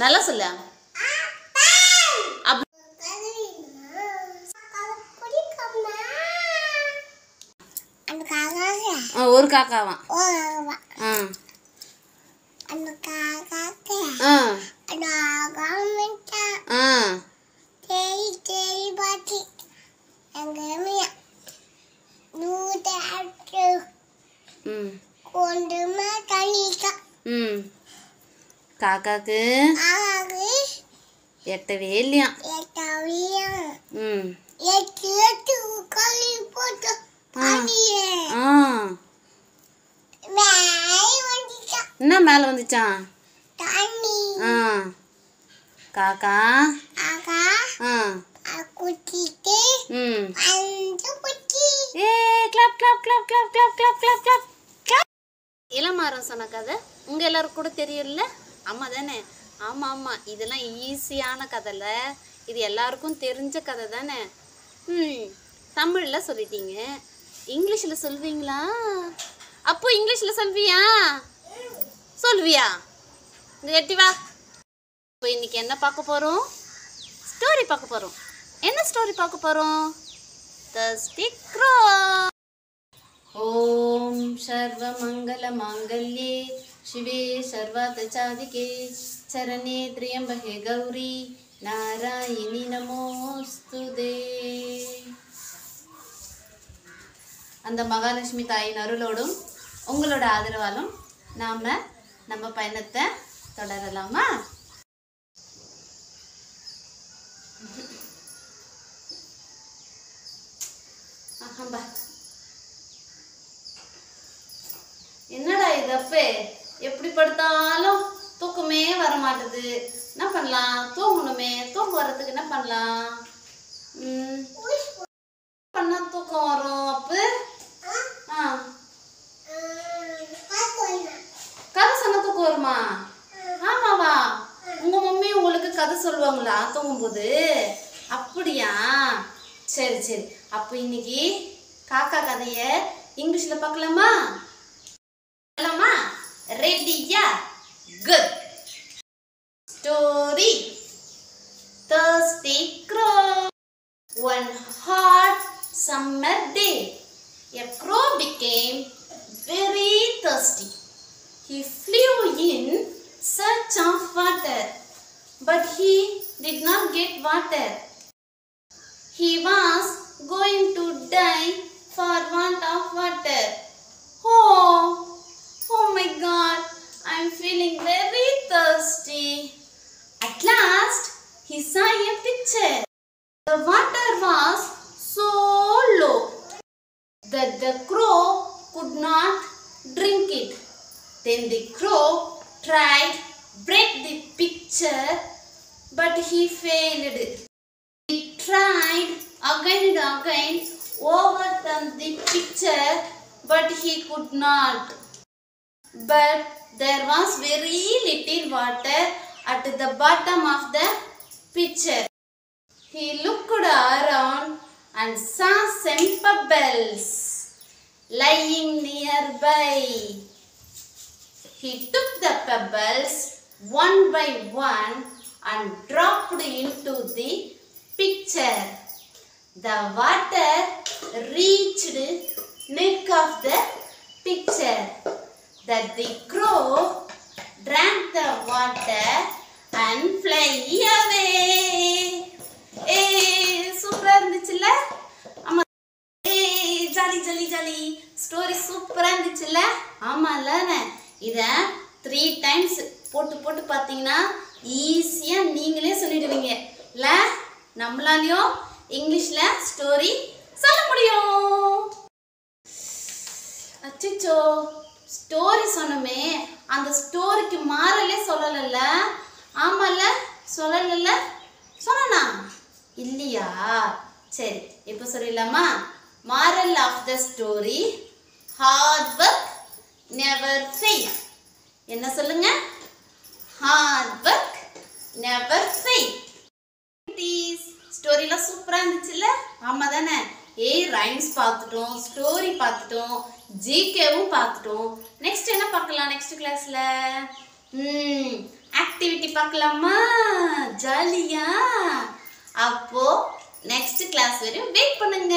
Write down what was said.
நல்லா சொல்லு. ஒரு காக்காவா? காக்காக்கு எட்டவே இல்லையா? என்ன மேல வந்துச்சான்? காக்கா இளமாறம் சொன்ன கதை உங்க எல்லாரும் கூட தெரியும்ல? ஆமா தானே? ஆமா ஆமா, இதெல்லாம் ஈஸியான கதைல, இது எல்லாருக்கும் தெரிஞ்ச கதை தானே. தமிழ்ல சொல்லிட்டீங்க, இங்கிலீஷ்ல சொல்வீங்களா? அப்போ இங்கிலீஷ்ல சொல்வியா? சொல்வியா? எட்டி வா. இப்போ இன்னைக்கு என்ன பார்க்க போறோம்? ஸ்டோரி பார்க்க போறோம். என்ன ஸ்டோரி பார்க்க போறோம்? Thirsty Crow. ஓம் சர்வ மங்கள மாங்கல்யே சிவே சர்வார்த்த சாதிகே சரணே த்ரியம்பகே கௌரி நாராயணி நமோஸ்துதே. அந்த மகாலட்சுமி தாயின் அருளோடும் உங்களோட ஆதரவாலும் நம்ம பயணத்தை தொடரலாமா? என்னடா இது அப்பே, எப்படி படுத்தாலும் தூக்கமே வர மாட்டுது. என்ன பண்ணலாம்? தூங்கணுமே. தூக்கம் வர்றதுக்கு என்ன பண்ணலாம்? பண்ணா தூக்கம் வரும். அப்ப கதை சொன்ன தூக்கம் வருமா? ஆமாவா? உங்க மம்மி உங்களுக்கு கதை சொல்லுவாங்களா தூங்கும்போது? அப்படியா? சரி சரி. அப்ப இன்னைக்கு காக்கா கதைய இங்கிலீஷ்ல பார்க்கலாமா? ரெடியா? Good. Story Thirsty Crow. One hot summer day, a crow became very thirsty. He flew in search of water, but he did not get water. He was going to die for want of water. Oh my God, I'm feeling very thirsty. At last, he saw a picture. The water was so low that the crow could not drink it. Then the crow tried to break the pitcher, but he failed. He tried again and again, overturned the pitcher, but he could not. But there was very little water at the bottom of the pitcher. He looked around and saw some pebbles lying nearby. He took the pebbles one by one and dropped into the pitcher. The water reached neck of the pitcher. That the crow drank the water and fly away. சூப்பரா இருந்துச்சுல்ல? ஆமா. Jolly jolly jolly. Story சூப்பரா இருந்துச்சுல்ல? ஆமால. இத 3 times போட்டு போட்டு பாத்தீங்கன்னா ஈஸியா நீங்களே சொல்லிடுவீங்க இல்ல? நம்மளாலயும் இங்கிலீஷ்ல ஸ்டோரி சொல்ல முடியும். அச்சச்சோ, ஸ்டோரி சொன்னமே, அந்த ஸ்டோரிக்கு மாறலே சொல்லல. ஆமால, சொல்லல. சொன்னா இல்லையா? சரி, இப்போ சொல்லிடலாமா? Moral of the story, hard work never fail. என்ன சொல்லுங்க? Hard work never fail. ஸ்டோரில சூப்பரா இருந்துச்சுல்ல? ஆமா தானே? ரைம்ஸ் பார்த்துட்டோம், ஸ்டோரி பார்த்துட்டோம், ஜிகேவும் பார்த்துட்டோம். நெக்ஸ்ட் என்ன பார்க்கலாம் நெக்ஸ்ட் கிளாஸ்ல? ஆக்டிவிட்டி ஆக்டிவிட்டி பார்க்கலாமா? ஜாலியா? அப்போ நெக்ஸ்ட் கிளாஸ் வரையும் வெயிட் பண்ணுங்க.